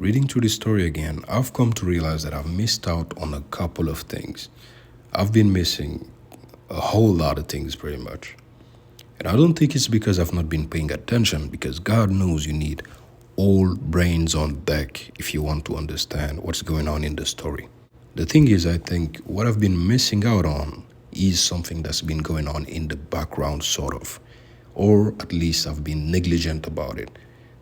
Reading through the story again, I've come to realize that I've missed out on a couple of things. I've been missing a whole lot of things pretty much. And I don't think it's because I've not been paying attention, because God knows you need all brains on deck if you want to understand what's going on in the story. The thing is, I think what I've been missing out on is something that's been going on in the background, sort of. Or at least I've been negligent about it.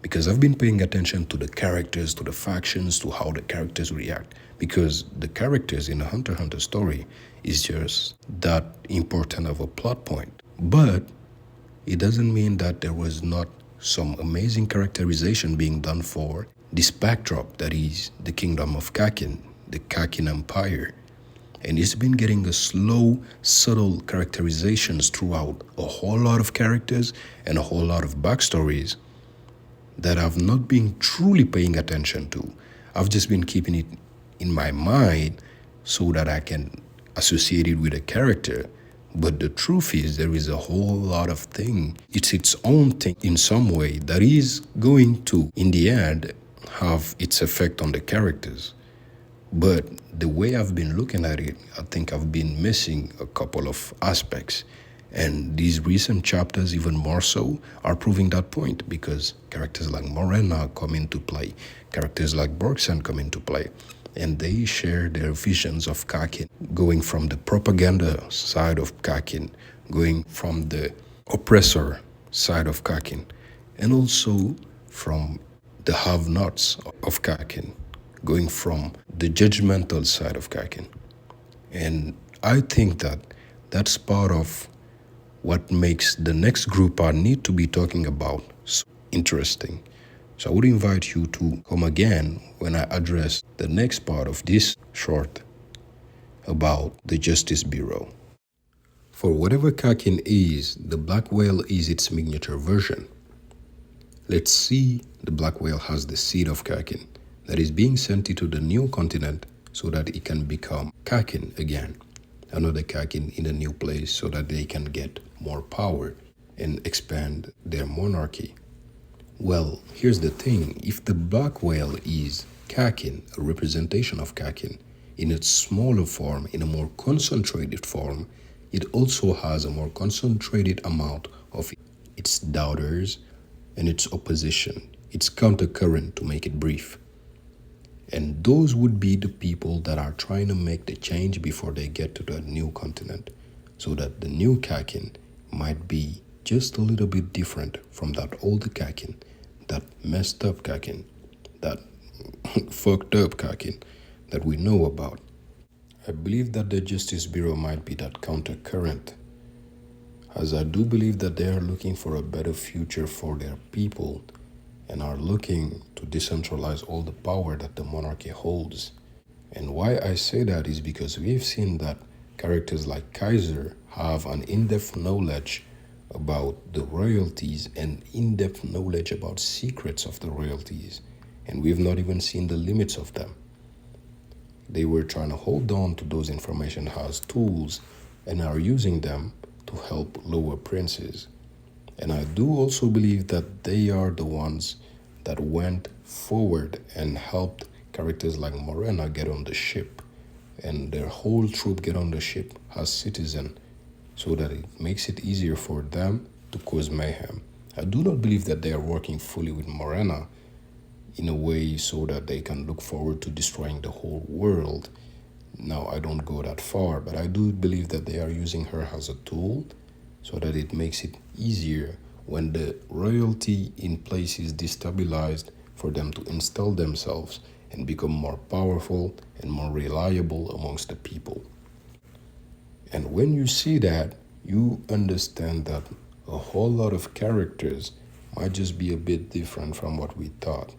Because I've been paying attention to the characters, to the factions, to how the characters react. Because the characters in a Hunter x Hunter story is just that important of a plot point. But it doesn't mean that there was not some amazing characterization being done for this backdrop that is the kingdom of Kakin, the Kakin Empire. And it's been getting a slow, subtle characterizations throughout a whole lot of characters and a whole lot of backstories that I've not been truly paying attention to. I've just been keeping it in my mind so that I can associate it with a character. But the truth is, there is a whole lot of thing. It's its own thing in some way that is going to, in the end, have its effect on the characters. But the way I've been looking at it, I think I've been missing a couple of aspects. And these recent chapters, even more so, are proving that point, because characters like Morena come into play, characters like Bergson come into play, and they share their visions of Kakin, going from the propaganda side of Kakin, going from the oppressor side of Kakin, and also from the have-nots of Kakin, going from the judgmental side of Kakin. And I think that that's part of what makes the next group I need to be talking about so interesting. So I would invite you to come again when I address the next part of this short about the Justice Bureau. For whatever Kakin is, the black whale is its miniature version. Let's see, the black whale has the seed of Kakin that is being sent into the new continent so that it can become Kakin again. Another Kakin in a new place so that they can get more power and expand their monarchy. Well, here's the thing. If the black whale is Kakin, a representation of Kakin, in its smaller form, in a more concentrated form, it also has a more concentrated amount of its doubters and its opposition, its countercurrent, to make it brief. And those would be the people that are trying to make the change before they get to the new continent, so that the new Kakin might be just a little bit different from that old Kakin, that messed up Kakin, that fucked up Kakin that we know about. I believe that the Justice Bureau might be that countercurrent, as I do believe that they are looking for a better future for their people and are looking to decentralize all the power that the monarchy holds. And why I say that is because we've seen that characters like Kaiser have an in-depth knowledge about the royalties and in-depth knowledge about secrets of the royalties, and we've not even seen the limits of them. They were trying to hold on to those information as tools and are using them to help lower princes. And I do also believe that they are the ones that went forward and helped characters like Morena get on the ship and their whole troop get on the ship as citizens, so that it makes it easier for them to cause mayhem. I do not believe that they are working fully with Morena in a way so that they can look forward to destroying the whole world. Now, I don't go that far, but I do believe that they are using her as a tool so that it makes it easier when the royalty in place is destabilized for them to install themselves and become more powerful and more reliable amongst the people. And when you see that, you understand that a whole lot of characters might just be a bit different from what we thought.